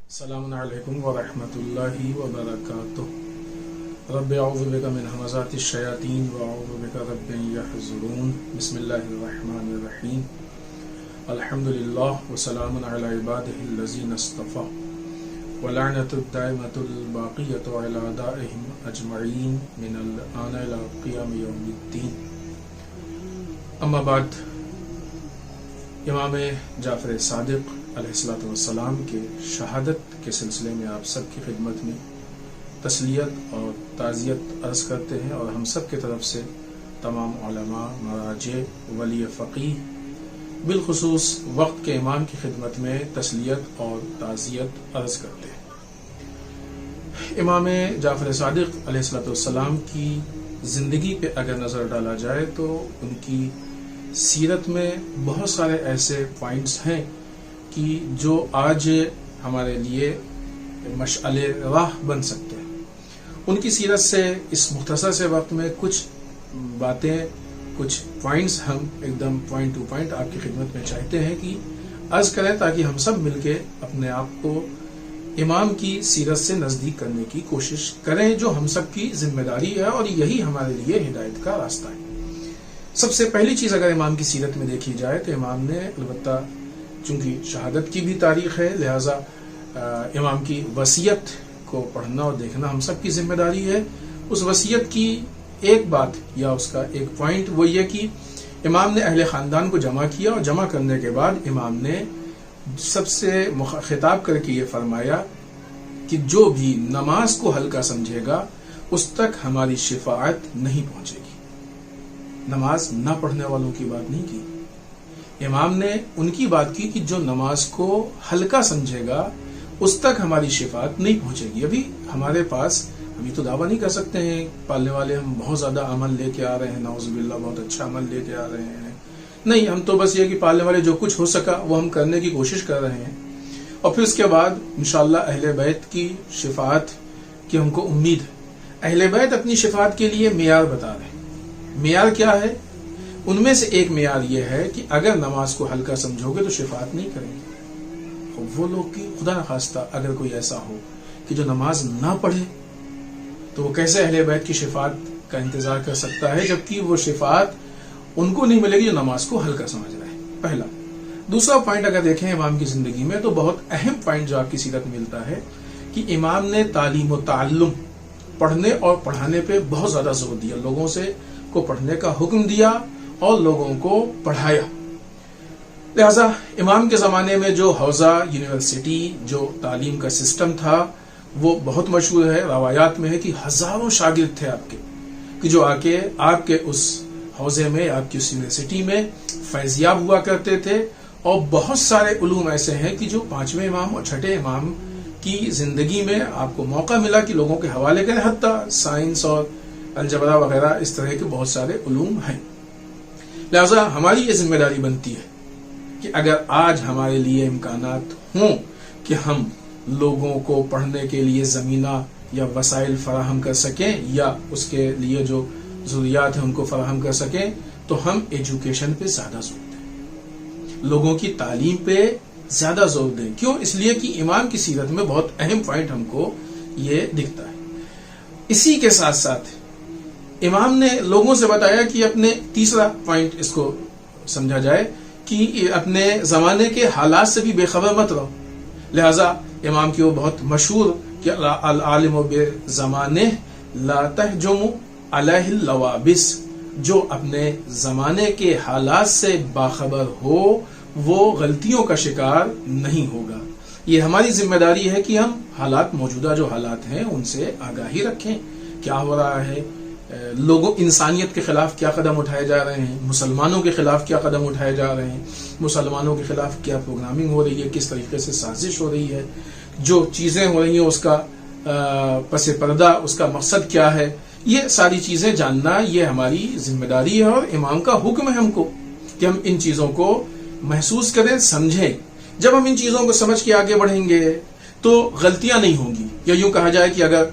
السلام علیکم ورحمۃ اللہ وبرکاتہ۔ رب اعوذ بک من همزات الشیاطین واعوذ بک رب یحضرون۔ بسم اللہ الرحمن الرحیم۔ الحمد للہ وسلام علی عبادہ الذین اصطفی ولعنۃ الدائمۃ الباقیۃ علی اعدائہم اجمعین من الآن الی قیام یوم الدین۔ اما بعد، امام جعفر صادق علیہ الصلوۃ والسلام کے شہادت کے سلسلے میں آپ سب کی خدمت میں تسلیت اور تعزیت عرض کرتے ہیں، اور ہم سب کی طرف سے تمام علماء، مراجع، ولی فقیہ، بالخصوص وقت کے امام کی خدمت میں تسلیت اور تعزیت عرض کرتے ہیں۔ امام جعفر صادق علیہ الصلوۃ والسلام کی زندگی پہ اگر نظر ڈالا جائے تو ان کی سیرت میں بہت سارے ایسے پوائنٹس ہیں کہ جو آج ہمارے لیے مشعل راہ بن سکتے ہیں۔ ان کی سیرت سے اس مختصر سے وقت میں کچھ باتیں، کچھ پوائنٹس ہم ایک دم پوائنٹ ٹو پوائنٹ آپ کی خدمت میں چاہتے ہیں کہ عرض کریں، تاکہ ہم سب مل کے اپنے آپ کو امام کی سیرت سے نزدیک کرنے کی کوشش کریں، جو ہم سب کی ذمہ داری ہے، اور یہی ہمارے لیے ہدایت کا راستہ ہے۔ سب سے پہلی چیز اگر امام کی سیرت میں دیکھی جائے تو امام نے البتہ چونکہ شہادت کی بھی تاریخ ہے، لہٰذا امام کی وصیت کو پڑھنا اور دیکھنا ہم سب کی ذمہ داری ہے۔ اس وصیت کی ایک بات یا اس کا ایک پوائنٹ وہ یہ کہ امام نے اہل خاندان کو جمع کیا، اور جمع کرنے کے بعد امام نے سب سے خطاب کر کے یہ فرمایا کہ جو بھی نماز کو ہلکا سمجھے گا اس تک ہماری شفاعت نہیں پہنچے گی۔ نماز نہ پڑھنے والوں کی بات نہیں کی، امام نے ان کی بات کی کہ جو نماز کو ہلکا سمجھے گا اس تک ہماری شفاعت نہیں پہنچے گی۔ ابھی ہمارے پاس ہم یہ تو دعویٰ نہیں کر سکتے ہیں پالنے والے ہم بہت زیادہ عمل لے کے آ رہے ہیں، نعوذ باللہ بہت اچھا عمل لے کے آ رہے ہیں، نہیں، ہم تو بس یہ کہ پالنے والے جو کچھ ہو سکا وہ ہم کرنے کی کوشش کر رہے ہیں، اور پھر اس کے بعد انشاءاللہ اہل بیت کی شفاعت کی ہم کو امید ہے۔ اہل بیت اپنی شفاعت کے لیے معیار بتا رہے ہیں۔ معیار کیا ہے؟ ان میں سے ایک معیار یہ ہے کہ اگر نماز کو ہلکا سمجھو گے تو شفاعت نہیں کریں گے۔ اور وہ لوگ کی خدا نخواستہ اگر کوئی ایسا ہو کہ جو نماز نہ پڑھے تو وہ کیسے اہل بیت کی شفاعت کا انتظار کر سکتا ہے، جبکہ وہ شفاعت ان کو نہیں ملے گی جو نماز کو ہلکا سمجھ رہے ہیں۔ پہلا۔ دوسرا پوائنٹ اگر دیکھیں امام کی زندگی میں تو بہت اہم پوائنٹ جو آپ کی سیرت میں ملتا ہے کہ امام نے تعلیم و تعلم، پڑھنے اور پڑھانے پہ بہت زیادہ زور دیا، لوگوں سے کو پڑھنے کا حکم دیا اور لوگوں کو پڑھایا۔ لہذا امام کے زمانے میں جو حوزہ یونیورسٹی، جو تعلیم کا سسٹم تھا، وہ بہت مشہور ہے، روایات میں ہے کہ ہزاروں شاگرد تھے آپ کے، کہ جو آ کے آپ کے اس حوزے میں، آپ کی اس یونیورسٹی میں فیضیاب ہوا کرتے تھے، اور بہت سارے علوم ایسے ہیں کہ جو پانچویں امام اور چھٹے امام کی زندگی میں آپ کو موقع ملا کہ لوگوں کے حوالے کریں، حتیٰ سائنس اور الجبرا وغیرہ اس طرح کے بہت سارے علوم ہیں۔ لہذا ہماری یہ ذمہ داری بنتی ہے کہ اگر آج ہمارے لیے امکانات ہوں کہ ہم لوگوں کو پڑھنے کے لیے زمینہ یا وسائل فراہم کر سکیں، یا اس کے لیے جو ضروریات ہیں ان کو فراہم کر سکیں، تو ہم ایجوکیشن پہ زیادہ زور دیں، لوگوں کی تعلیم پہ زیادہ زور دیں۔ کیوں؟ اس لیے کہ امام کی سیرت میں بہت اہم پوائنٹ ہم کو یہ دکھتا ہے۔ اسی کے ساتھ ساتھ امام نے لوگوں سے بتایا کہ اپنے تیسرا پوائنٹ اس کو سمجھا جائے کہ اپنے زمانے کے حالات سے بھی بے خبر مت رہو۔ لہذا امام کی وہ بہت مشہور کہ العالم بزمانہ لا تہجم علیہ اللوابس، جو اپنے زمانے کے حالات سے باخبر ہو وہ غلطیوں کا شکار نہیں ہوگا۔ یہ ہماری ذمہ داری ہے کہ ہم حالات، موجودہ جو حالات ہیں ان سے آگاہی رکھیں، کیا ہو رہا ہے، لوگوں، انسانیت کے خلاف کیا قدم اٹھائے جا رہے ہیں، مسلمانوں کے خلاف کیا قدم اٹھائے جا رہے ہیں، مسلمانوں کے خلاف کیا پروگرامنگ ہو رہی ہے، کس طریقے سے سازش ہو رہی ہے، جو چیزیں ہو رہی ہیں اس کا پس پردہ، اس کا مقصد کیا ہے، یہ ساری چیزیں جاننا یہ ہماری ذمہ داری ہے، اور امام کا حکم ہے ہم کو کہ ہم ان چیزوں کو محسوس کریں، سمجھیں۔ جب ہم ان چیزوں کو سمجھ کے آگے بڑھیں گے تو غلطیاں نہیں ہوں گی، یا یوں کہا جائے کہ اگر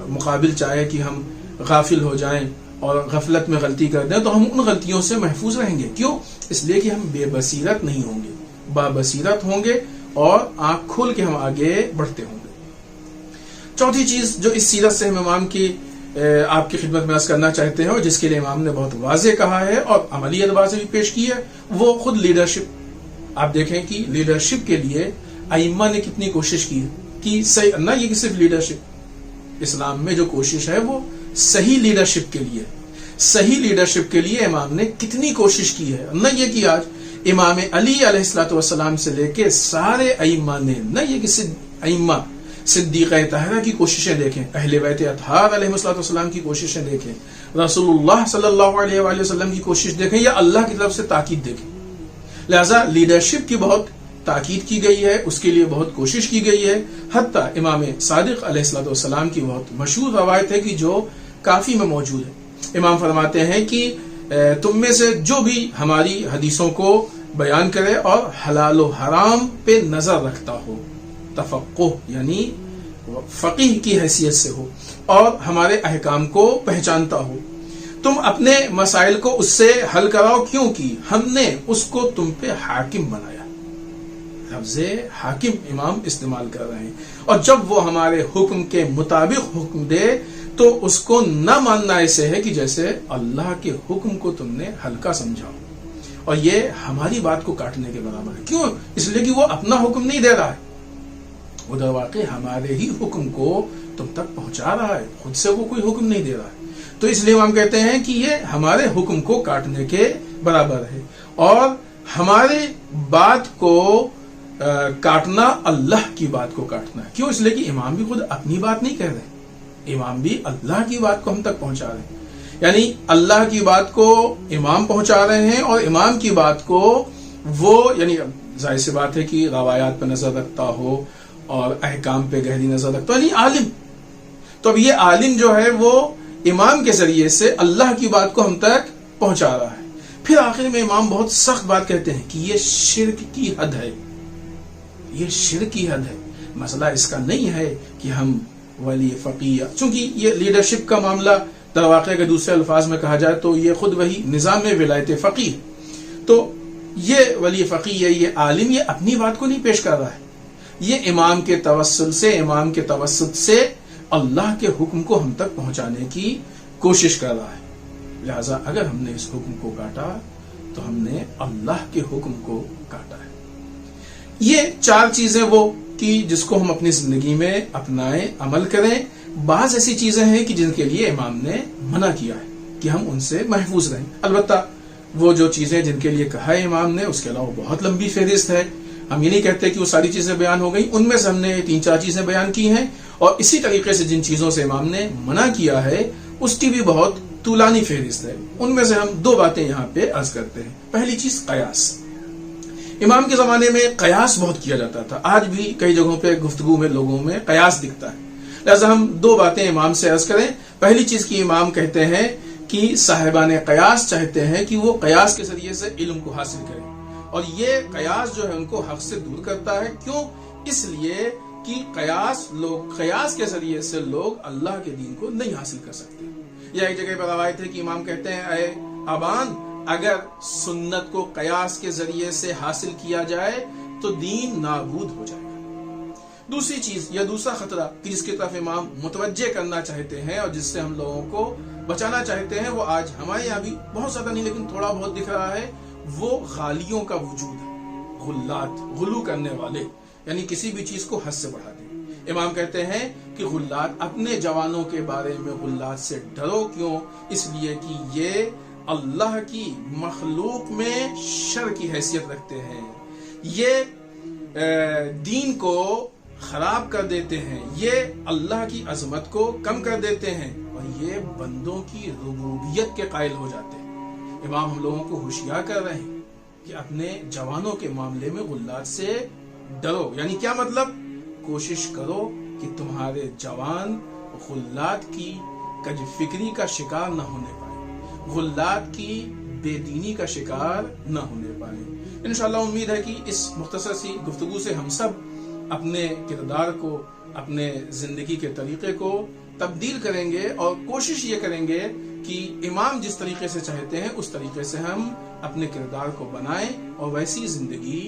مقابل چاہے کہ ہم غافل ہو جائیں اور غفلت میں غلطی کر دیں تو ہم ان غلطیوں سے محفوظ رہیں گے۔ کیوں؟ اس لیے کہ ہم بے بصیرت نہیں ہوں گے، بابصیرت ہوں گے، اور آنکھ کھول کے ہم آگے بڑھتے ہوں گے۔ چوتھی چیز جو اس سیرت سے ہم امام کی آپ کی خدمت میں عرض کرنا چاہتے ہیں اور جس کے لیے امام نے بہت واضح کہا ہے اور عملی اعتبار سے بھی پیش کی ہے، وہ خود لیڈرشپ۔ آپ دیکھیں کہ لیڈرشپ کے لیے ائمہ نے کتنی کوشش کی ہے کہ صحیح نہ یہ کہ صرف لیڈرشپ، اسلام میں جو کوشش ہے وہ صحیح لیڈرشپ کے لیے، صحیح لیڈرشپ کے لیے امام نے کتنی کوشش کی ہے۔ نہ یہ کہ آج امام علی علیہ الصلوۃ والسلام سے لے کے سارے ائمہ نے، نہ یہ کہ ائمہ صدیقہ طاہرہ کی کوششیں دیکھیں، اہل بیت اطہار علیہ الصلوۃ والسلام کی کوششیں دیکھیں، رسول اللہ صلی اللہ علیہ وآلہ وسلم کی کوشش دیکھیں، یا اللہ کی طرف سے تاکید دیکھیں۔ لہذا لیڈرشپ کی بہت تاکید کی گئی ہے، اس کے لیے بہت کوشش کی گئی ہے۔ حتیٰ امام صادق علیہ الصلوۃ والسلام کی بہت مشہور روایت ہے کہ جو کافی میں موجود ہے۔ امام فرماتے ہیں کہ تم میں سے جو بھی ہماری حدیثوں کو بیان کرے اور حلال و حرام پہ نظر رکھتا ہو، تفقہ یعنی فقیہ کی حیثیت سے ہو، اور ہمارے احکام کو پہچانتا ہو، تم اپنے مسائل کو اس سے حل کراؤ، کیونکہ ہم نے اس کو تم پہ حاکم بنایا۔ لفظ حاکم امام استعمال کر رہے ہیں، اور جب وہ ہمارے حکم کے مطابق حکم دے تو اس کو نہ ماننا ایسے ہے کہ جیسے اللہ کے حکم کو تم نے ہلکا سمجھا، اور یہ ہماری بات کو کاٹنے کے برابر ہے۔ کیوں؟ اس لیے کہ وہ اپنا حکم نہیں دے رہا ہے، وہ در واقع ہمارے ہی حکم کو تم تک پہنچا رہا ہے، خود سے وہ کوئی حکم نہیں دے رہا ہے۔ تو اس لیے ہم کہتے ہیں کہ یہ ہمارے حکم کو کاٹنے کے برابر ہے، اور ہماری بات کو کاٹنا اللہ کی بات کو کاٹنا ہے۔ کیوں؟ اس لیے کہ امام بھی خود اپنی بات نہیں کہہ رہے، امام بھی اللہ کی بات کو ہم تک پہنچا رہے ہیں، یعنی اللہ کی بات کو امام پہنچا رہے ہیں، اور امام کی بات کو وہ، یعنی ظاہر سی بات ہے کہ روایات پہ نظر رکھتا ہو اور احکام پہ گہری نظر رکھتا ہو، یعنی عالم۔ تو اب یہ عالم جو ہے وہ امام کے ذریعے سے اللہ کی بات کو ہم تک پہنچا رہا ہے۔ پھر آخر میں امام بہت سخت بات کہتے ہیں کہ یہ شرک کی حد ہے، یہ شرک کی حد ہے۔ مسئلہ اس کا نہیں ہے کہ ہم ولی فقیہ، چونکہ یہ لیڈرشپ کا معاملہ در واقع کے دوسرے الفاظ میں کہا جائے تو یہ خود وہی نظام میں ولایت فقیہ، تو یہ ولی فقیہ، یہ عالم، یہ اپنی بات کو نہیں پیش کر رہا ہے، یہ امام کے توسل سے، امام کے توسط سے اللہ کے حکم کو ہم تک پہنچانے کی کوشش کر رہا ہے۔ لہذا اگر ہم نے اس حکم کو کاٹا تو ہم نے اللہ کے حکم کو کاٹا ہے۔ یہ چار چیزیں وہ کہ جس کو ہم اپنی زندگی میں اپنائیں، عمل کریں۔ بعض ایسی چیزیں ہیں کہ جن کے لیے امام نے منع کیا ہے کہ ہم ان سے محفوظ رہیں۔ البتہ وہ جو چیزیں جن کے لیے کہا ہے امام نے، اس کے علاوہ بہت لمبی فہرست ہے، ہم یہ نہیں کہتے کہ وہ ساری چیزیں بیان ہو گئی، ان میں سے ہم نے 3-4 چیزیں بیان کی ہیں، اور اسی طریقے سے جن چیزوں سے امام نے منع کیا ہے اس کی بھی بہت طولانی فہرست ہے۔ ان میں سے ہم 2 باتیں یہاں پہ عرض کرتے ہیں۔ پہلی چیز قیاس۔ امام کے زمانے میں قیاس بہت کیا جاتا تھا، آج بھی کئی جگہوں پہ گفتگو میں لوگوں میں قیاس دکھتا ہے۔ لہذا ہم 2 باتیں امام سے عرض کریں۔ پہلی چیز کی امام کہتے ہیں کہ صاحبان قیاس چاہتے ہیں کہ وہ قیاس کے ذریعے سے علم کو حاصل کریں، اور یہ قیاس جو ہے ان کو حق سے دور کرتا ہے۔ کیوں؟ اس لیے کہ قیاس کے ذریعے سے لوگ اللہ کے دین کو نہیں حاصل کر سکتے۔ یہ ایک جگہ پر روایت ہے کہ امام کہتے ہیں، اے ابان، اگر سنت کو قیاس کے ذریعے سے حاصل کیا جائے تو دین نابود ہو جائے گا۔ دوسری چیز یا دوسرا خطرہ کہ جس کی طرف امام متوجہ کرنا چاہتے ہیں اور جس سے ہم لوگوں کو بچانا چاہتے ہیں، وہ آج ہمارے یہاں بھی بہت زیادہ نہیں لیکن تھوڑا بہت دکھ رہا ہے، وہ غالیوں کا وجود ہے، غلات، غلو کرنے والے، یعنی کسی بھی چیز کو حد سے بڑھا دیں۔ امام کہتے ہیں کہ غلات، اپنے جوانوں کے بارے میں غلات سے ڈرو۔ کیوں؟ اس لیے کہ یہ اللہ کی مخلوق میں شر کی حیثیت رکھتے ہیں، یہ دین کو خراب کر دیتے ہیں، یہ اللہ کی عظمت کو کم کر دیتے ہیں، اور یہ بندوں کی ربوبیت کے قائل ہو جاتے ہیں۔ امام ہم لوگوں کو ہوشیار کر رہے ہیں کہ اپنے جوانوں کے معاملے میں غلات سے ڈرو۔ یعنی کیا مطلب؟ کوشش کرو کہ تمہارے جوان غلات کی کج فکری کا شکار نہ ہونے پائے، غلات کی بے دینی کا شکار نہ ہونے پائے۔ انشاءاللہ امید ہے کہ اس مختصر سی گفتگو سے ہم سب اپنے کردار کو، اپنے زندگی کے طریقے کو تبدیل کریں گے، اور کوشش یہ کریں گے کہ امام جس طریقے سے چاہتے ہیں اس طریقے سے ہم اپنے کردار کو بنائیں اور ویسی زندگی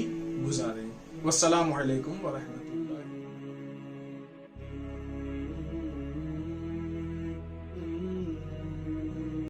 گزاریں۔ والسلام علیکم ورحمۃ اللہ.